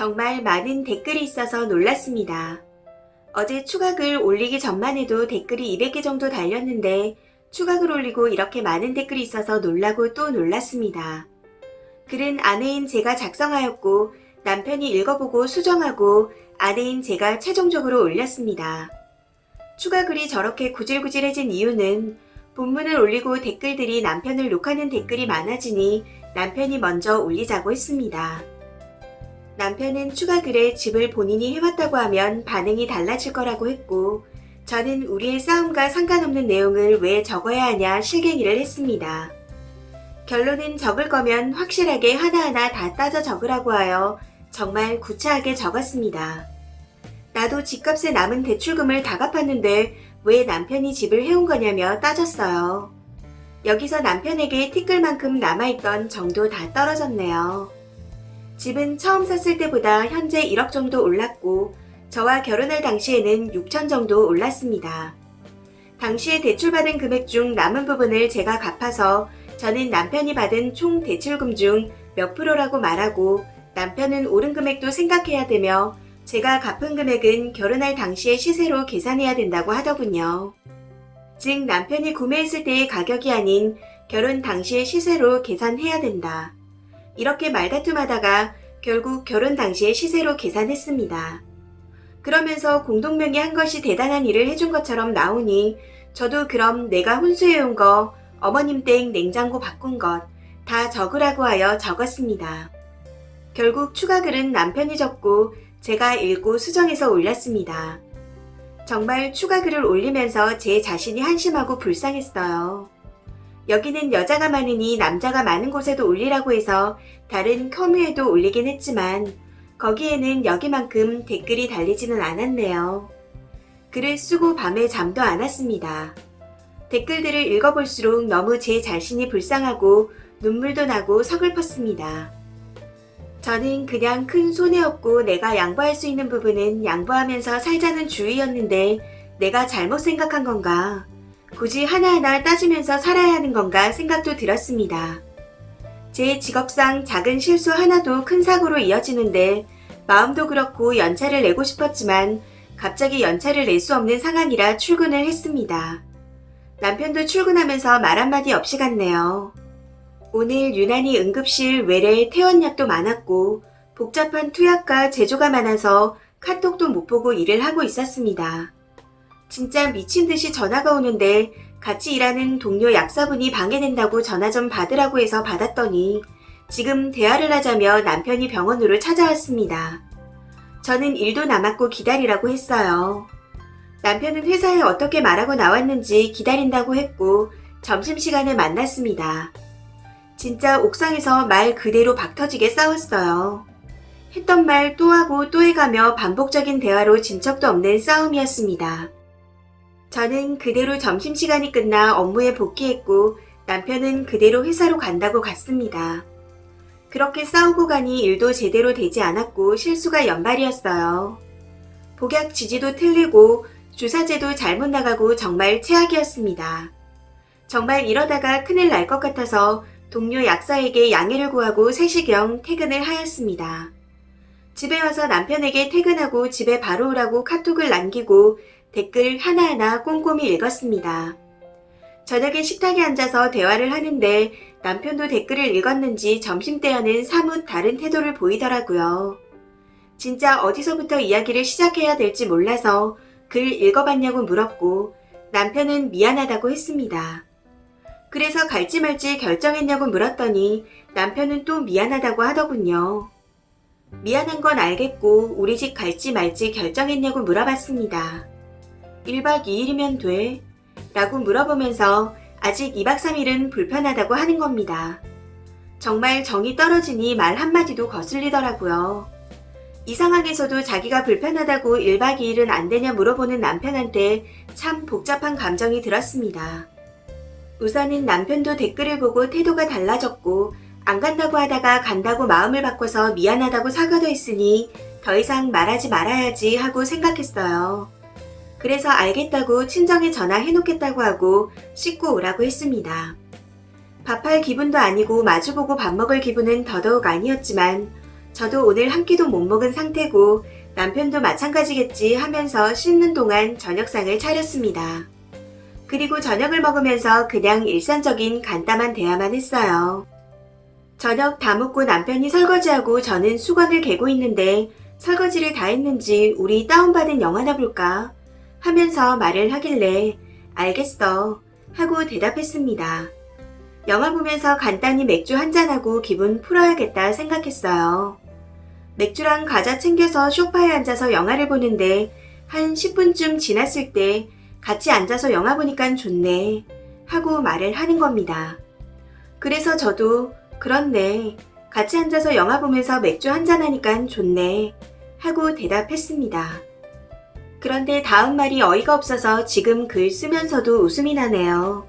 정말 많은 댓글이 있어서 놀랐습니다. 어제 추가글 올리기 전만 해도 댓글이 200개 정도 달렸는데 추가글 올리고 이렇게 많은 댓글이 있어서 놀라고 또 놀랐습니다. 글은 아내인 제가 작성하였고 남편이 읽어보고 수정하고 아내인 제가 최종적으로 올렸습니다. 추가글이 저렇게 구질구질해진 이유는 본문을 올리고 댓글들이 남편을 욕하는 댓글이 많아지니 남편이 먼저 올리자고 했습니다. 남편은 추가글에 집을 본인이 해왔다고 하면 반응이 달라질 거라고 했고 저는 우리의 싸움과 상관없는 내용을 왜 적어야 하냐 실갱이를 했습니다. 결론은 적을 거면 확실하게 하나하나 다 따져 적으라고 하여 정말 구차하게 적었습니다. 나도 집값에 남은 대출금을 다 갚았는데 왜 남편이 집을 해온 거냐며 따졌어요. 여기서 남편에게 티끌만큼 남아있던 정도 다 떨어졌네요. 집은 처음 샀을 때보다 현재 1억 정도 올랐고 저와 결혼할 당시에는 6천 정도 올랐습니다. 당시에 대출받은 금액 중 남은 부분을 제가 갚아서 저는 남편이 받은 총 대출금 중 몇 프로라고 말하고 남편은 오른 금액도 생각해야 되며 제가 갚은 금액은 결혼할 당시의 시세로 계산해야 된다고 하더군요. 즉 남편이 구매했을 때의 가격이 아닌 결혼 당시의 시세로 계산해야 된다. 이렇게 말다툼하다가 결국 결혼 당시의 시세로 계산했습니다. 그러면서 공동명의 한 것이 대단한 일을 해준 것처럼 나오니 저도 그럼 내가 혼수해온 거, 어머님 댁 냉장고 바꾼 것 다 적으라고 하여 적었습니다. 결국 추가글은 남편이 적고 제가 읽고 수정해서 올렸습니다. 정말 추가글을 올리면서 제 자신이 한심하고 불쌍했어요. 여기는 여자가 많으니 남자가 많은 곳에도 올리라고 해서 다른 커뮤에도 올리긴 했지만 거기에는 여기만큼 댓글이 달리지는 않았네요. 글을 쓰고 밤에 잠도 안 왔습니다. 댓글들을 읽어볼수록 너무 제 자신이 불쌍하고 눈물도 나고 서글펐습니다. 저는 그냥 큰 손해 없고 내가 양보할 수 있는 부분은 양보하면서 살자는 주의였는데 내가 잘못 생각한 건가? 굳이 하나하나 따지면서 살아야 하는 건가 생각도 들었습니다. 제 직업상 작은 실수 하나도 큰 사고로 이어지는데 마음도 그렇고 연차를 내고 싶었지만 갑자기 연차를 낼 수 없는 상황이라 출근을 했습니다. 남편도 출근하면서 말 한마디 없이 갔네요. 오늘 유난히 응급실 외래 퇴원약도 많았고 복잡한 투약과 제조가 많아서 카톡도 못 보고 일을 하고 있었습니다. 진짜 미친 듯이 전화가 오는데 같이 일하는 동료 약사분이 방해된다고 전화 좀 받으라고 해서 받았더니 지금 대화를 하자며 남편이 병원으로 찾아왔습니다. 저는 일도 남았고 기다리라고 했어요. 남편은 회사에 어떻게 말하고 나왔는지 기다린다고 했고 점심시간에 만났습니다. 진짜 옥상에서 말 그대로 박터지게 싸웠어요. 했던 말 또 하고 또 해가며 반복적인 대화로 진 척도 없는 싸움이었습니다. 저는 그대로 점심시간이 끝나 업무에 복귀했고 남편은 그대로 회사로 간다고 갔습니다. 그렇게 싸우고 가니 일도 제대로 되지 않았고 실수가 연발이었어요. 복약 지지도 틀리고 주사제도 잘못 나가고 정말 최악이었습니다. 정말 이러다가 큰일 날 것 같아서 동료 약사에게 양해를 구하고 3시경 퇴근을 하였습니다. 집에 와서 남편에게 퇴근하고 집에 바로 오라고 카톡을 남기고 댓글 하나하나 꼼꼼히 읽었습니다. 저녁에 식탁에 앉아서 대화를 하는데 남편도 댓글을 읽었는지 점심때와는 사뭇 다른 태도를 보이더라고요. 진짜 어디서부터 이야기를 시작해야 될지 몰라서 글 읽어봤냐고 물었고 남편은 미안하다고 했습니다. 그래서 갈지 말지 결정했냐고 물었더니 남편은 또 미안하다고 하더군요. 미안한 건 알겠고 우리 집 갈지 말지 결정했냐고 물어봤습니다. 1박 2일이면 돼? 라고 물어보면서 아직 2박 3일은 불편하다고 하는 겁니다. 정말 정이 떨어지니 말 한마디도 거슬리더라고요. 이 상황에서도 자기가 불편하다고 1박 2일은 안 되냐 물어보는 남편한테 참 복잡한 감정이 들었습니다. 우선은 남편도 댓글을 보고 태도가 달라졌고 안 간다고 하다가 간다고 마음을 바꿔서 미안하다고 사과도 했으니 더 이상 말하지 말아야지 하고 생각했어요. 그래서 알겠다고 친정에 전화해놓겠다고 하고 씻고 오라고 했습니다. 밥할 기분도 아니고 마주보고 밥 먹을 기분은 더더욱 아니었지만 저도 오늘 한 끼도 못 먹은 상태고 남편도 마찬가지겠지 하면서 씻는 동안 저녁상을 차렸습니다. 그리고 저녁을 먹으면서 그냥 일상적인 간단한 대화만 했어요. 저녁 다 먹고 남편이 설거지하고 저는 수건을 개고 있는데 설거지를 다 했는지 우리 다운받은 영화나 볼까? 하면서 말을 하길래 알겠어 하고 대답했습니다. 영화 보면서 간단히 맥주 한잔하고 기분 풀어야겠다 생각했어요. 맥주랑 과자 챙겨서 소파에 앉아서 영화를 보는데 한 10분쯤 지났을 때 같이 앉아서 영화 보니까 좋네 하고 말을 하는 겁니다. 그래서 저도 그렇네. 같이 앉아서 영화 보면서 맥주 한잔하니까 좋네 하고 대답했습니다. 그런데 다음 말이 어이가 없어서 지금 글 쓰면서도 웃음이 나네요.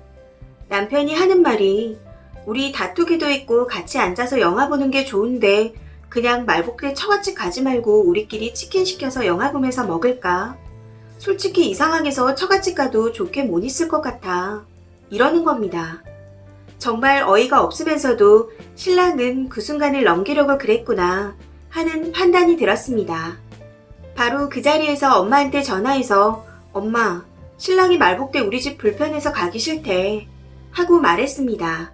남편이 하는 말이 우리 다투기도 했고 같이 앉아서 영화 보는 게 좋은데 그냥 말복대 처갓집 가지 말고 우리끼리 치킨 시켜서 영화 보면서 먹을까? 솔직히 이 상황에서 처갓집 가도 좋게 못 있을 것 같아. 이러는 겁니다. 정말 어이가 없으면서도 신랑은 그 순간을 넘기려고 그랬구나 하는 판단이 들었습니다. 바로 그 자리에서 엄마한테 전화해서 엄마, 신랑이 말복대 우리 집 불편해서 가기 싫대 하고 말했습니다.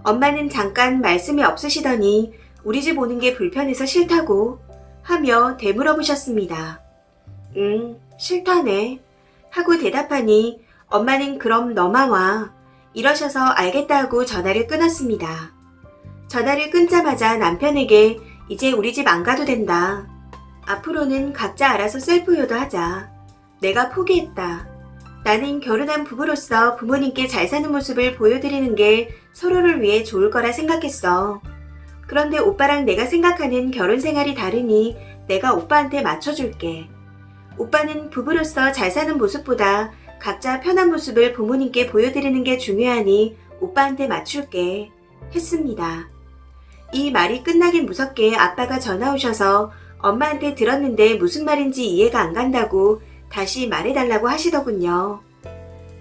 엄마는 잠깐 말씀이 없으시더니 우리 집 오는 게 불편해서 싫다고 하며 되물어보셨습니다. 싫다네 하고 대답하니 엄마는 그럼 너만 와 이러셔서 알겠다 하고 전화를 끊었습니다. 전화를 끊자마자 남편에게 이제 우리 집 안 가도 된다. 앞으로는 각자 알아서 셀프효도 하자. 내가 포기했다. 나는 결혼한 부부로서 부모님께 잘 사는 모습을 보여드리는 게 서로를 위해 좋을 거라 생각했어. 그런데 오빠랑 내가 생각하는 결혼 생활이 다르니 내가 오빠한테 맞춰줄게. 오빠는 부부로서 잘 사는 모습보다 각자 편한 모습을 부모님께 보여드리는 게 중요하니 오빠한테 맞출게. 했습니다. 이 말이 끝나긴 무섭게 아빠가 전화 오셔서 엄마한테 들었는데 무슨 말인지 이해가 안 간다고 다시 말해달라고 하시더군요.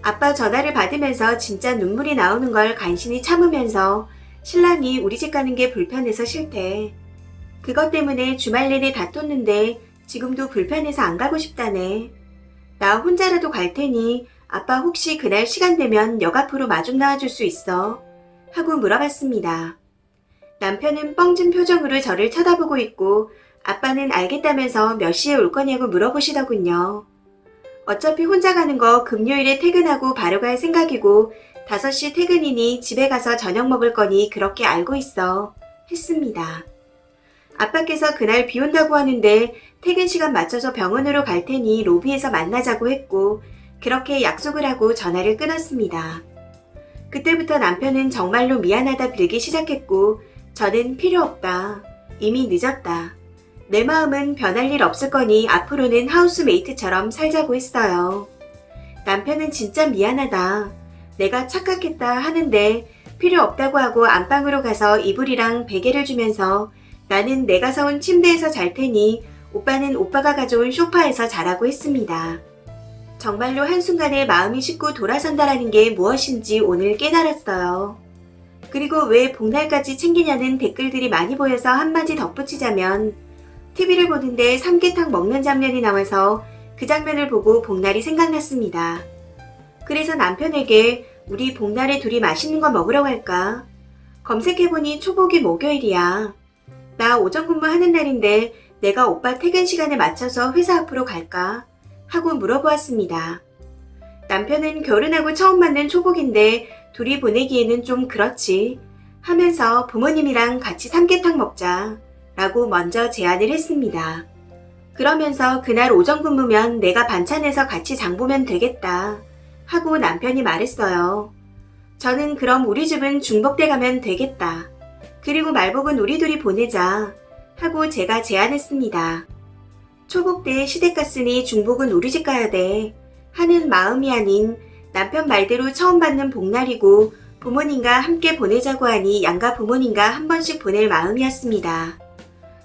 아빠 전화를 받으면서 진짜 눈물이 나오는 걸 간신히 참으면서 신랑이 우리 집 가는 게 불편해서 싫대. 그것 때문에 주말 내내 다퉜는데 지금도 불편해서 안 가고 싶다네. 나 혼자라도 갈 테니 아빠 혹시 그날 시간 되면 역 앞으로 마중 나와줄 수 있어? 하고 물어봤습니다. 남편은 뻥진 표정으로 저를 쳐다보고 있고 아빠는 알겠다면서 몇 시에 올 거냐고 물어보시더군요. 어차피 혼자 가는 거 금요일에 퇴근하고 바로 갈 생각이고 5시 퇴근이니 집에 가서 저녁 먹을 거니 그렇게 알고 있어. 했습니다. 아빠께서 그날 비 온다고 하는데 퇴근 시간 맞춰서 병원으로 갈 테니 로비에서 만나자고 했고 그렇게 약속을 하고 전화를 끊었습니다. 그때부터 남편은 정말로 미안하다 빌기 시작했고 저는 필요 없다. 이미 늦었다. 내 마음은 변할 일 없을 거니 앞으로는 하우스메이트처럼 살자고 했어요. 남편은 진짜 미안하다. 내가 착각했다 하는데 필요 없다고 하고 안방으로 가서 이불이랑 베개를 주면서 나는 내가 사온 침대에서 잘 테니 오빠는 오빠가 가져온 소파에서 자라고 했습니다. 정말로 한순간에 마음이 식고 돌아선다라는 게 무엇인지 오늘 깨달았어요. 그리고 왜 복날까지 챙기냐는 댓글들이 많이 보여서 한마디 덧붙이자면 TV를 보는데 삼계탕 먹는 장면이 나와서 그 장면을 보고 복날이 생각났습니다. 그래서 남편에게 우리 복날에 둘이 맛있는 거 먹으러 갈까? 검색해보니 초복이 목요일이야. 나 오전 근무하는 날인데 내가 오빠 퇴근 시간에 맞춰서 회사 앞으로 갈까? 하고 물어보았습니다. 남편은 결혼하고 처음 맞는 초복인데 둘이 보내기에는 좀 그렇지 하면서 부모님이랑 같이 삼계탕 먹자 라고 먼저 제안을 했습니다. 그러면서 그날 오전 근무면 내가 반찬해서 같이 장 보면 되겠다 하고 남편이 말했어요. 저는 그럼 우리 집은 중복대 가면 되겠다. 그리고 말복은 우리 둘이 보내자 하고 제가 제안했습니다. 초복 때 시댁 갔으니 중복은 우리 집 가야 돼 하는 마음이 아닌 남편 말대로 처음 받는 복날이고 부모님과 함께 보내자고 하니 양가 부모님과 한 번씩 보낼 마음이었습니다.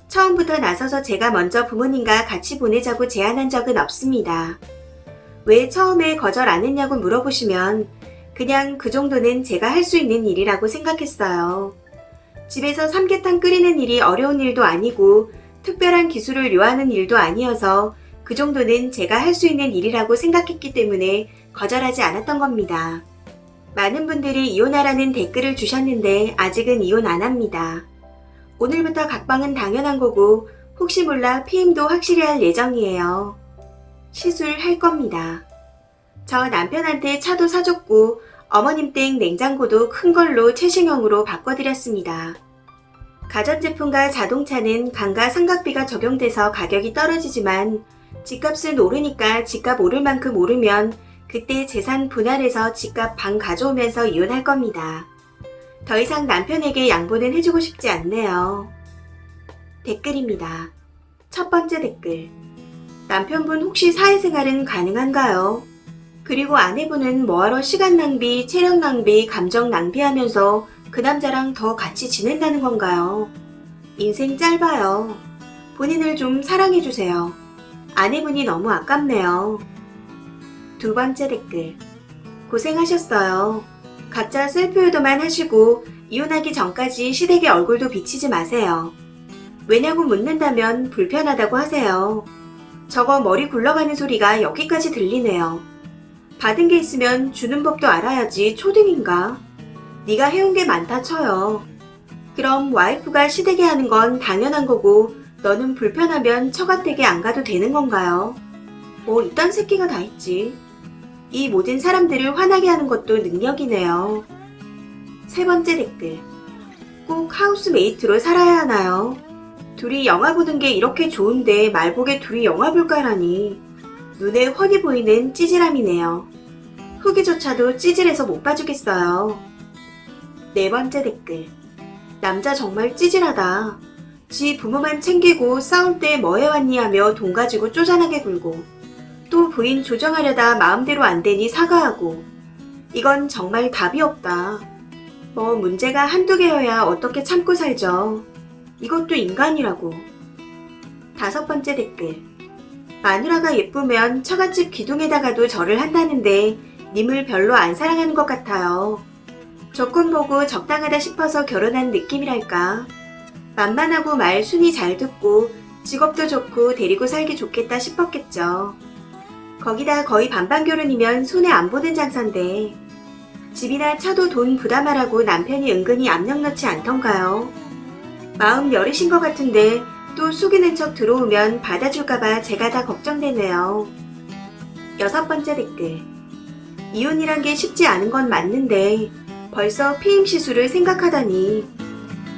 처음부터 나서서 제가 먼저 부모님과 같이 보내자고 제안한 적은 없습니다. 왜 처음에 거절 안 했냐고 물어보시면 그냥 그 정도는 제가 할 수 있는 일이라고 생각했어요. 집에서 삼계탕 끓이는 일이 어려운 일도 아니고 특별한 기술을 요하는 일도 아니어서 그 정도는 제가 할 수 있는 일이라고 생각했기 때문에 거절하지 않았던 겁니다. 많은 분들이 이혼하라는 댓글을 주셨는데 아직은 이혼 안 합니다. 오늘부터 각방은 당연한 거고 혹시 몰라 피임도 확실히 할 예정이에요. 시술할 겁니다. 저 남편한테 차도 사줬고 어머님 댁 냉장고도 큰 걸로 최신형으로 바꿔드렸습니다. 가전제품과 자동차는 감가상각비가 적용돼서 가격이 떨어지지만 집값은 오르니까 집값 오를 만큼 오르면 그때 재산 분할해서 집값 반 가져오면서 이혼할 겁니다. 더 이상 남편에게 양보는 해주고 싶지 않네요. 댓글입니다. 첫 번째 댓글. 남편분 혹시 사회생활은 가능한가요? 그리고 아내분은 뭐하러 시간 낭비, 체력 낭비, 감정 낭비하면서 그 남자랑 더 같이 지낸다는 건가요? 인생 짧아요. 본인을 좀 사랑해주세요. 아내분이 너무 아깝네요. 두 번째 댓글. 고생하셨어요. 각자 셀프효도만 하시고 이혼하기 전까지 시댁의 얼굴도 비치지 마세요. 왜냐고 묻는다면 불편하다고 하세요. 저거 머리 굴러가는 소리가 여기까지 들리네요. 받은 게 있으면 주는 법도 알아야지 초딩인가? 네가 해온 게 많다 쳐요. 그럼 와이프가 시댁에 하는 건 당연한 거고 너는 불편하면 처가댁에 안 가도 되는 건가요? 뭐 이딴 새끼가 다 있지. 이 모든 사람들을 화나게 하는 것도 능력이네요. 세 번째 댓글. 꼭 하우스메이트로 살아야 하나요? 둘이 영화 보는 게 이렇게 좋은데 말복에 둘이 영화 볼까라니. 눈에 훤히 보이는 찌질함이네요. 후기조차도 찌질해서 못 봐주겠어요. 네 번째 댓글. 남자 정말 찌질하다. 지 부모만 챙기고 싸울 때 뭐 해왔니 하며 돈 가지고 쪼잔하게 굴고 또 부인 조정하려다 마음대로 안 되니 사과하고 이건 정말 답이 없다. 뭐 문제가 한두 개여야 어떻게 참고 살죠. 이것도 인간이라고. 다섯 번째 댓글. 마누라가 예쁘면 처갓집 기둥에다가도 절을 한다는데 님을 별로 안 사랑하는 것 같아요. 조건 보고 적당하다 싶어서 결혼한 느낌이랄까. 만만하고 말 순이 잘 듣고 직업도 좋고 데리고 살기 좋겠다 싶었겠죠. 거기다 거의 반반 결혼이면 손에 안 보는 장사인데 집이나 차도 돈 부담하라고 남편이 은근히 압력 넣지 않던가요? 마음 여리신 것 같은데 또 속이는 척 들어오면 받아줄까봐 제가 다 걱정되네요. 여섯 번째 댓글. 이혼이란 게 쉽지 않은 건 맞는데 벌써 피임 시술을 생각하다니.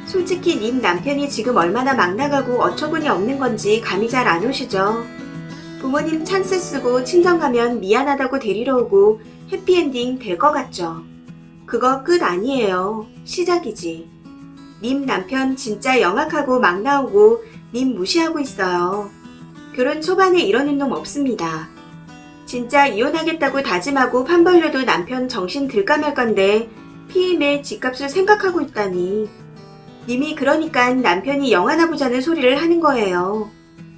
솔직히 님 남편이 지금 얼마나 막 나가고 어처구니 없는 건지 감이 잘 안 오시죠? 부모님 찬스 쓰고 친정 가면 미안하다고 데리러 오고 해피엔딩 될 것 같죠? 그거 끝 아니에요. 시작이지. 님 남편 진짜 영악하고 막 나오고 님 무시하고 있어요. 결혼 초반에 이러는 놈 없습니다. 진짜 이혼하겠다고 다짐하고 판 벌려도 남편 정신 들까 말 건데 피임에 집값을 생각하고 있다니. 님이 그러니까 남편이 영화나 보자는 소리를 하는 거예요.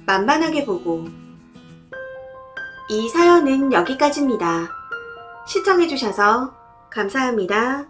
만만하게 보고. 이 사연은 여기까지입니다. 시청해주셔서 감사합니다.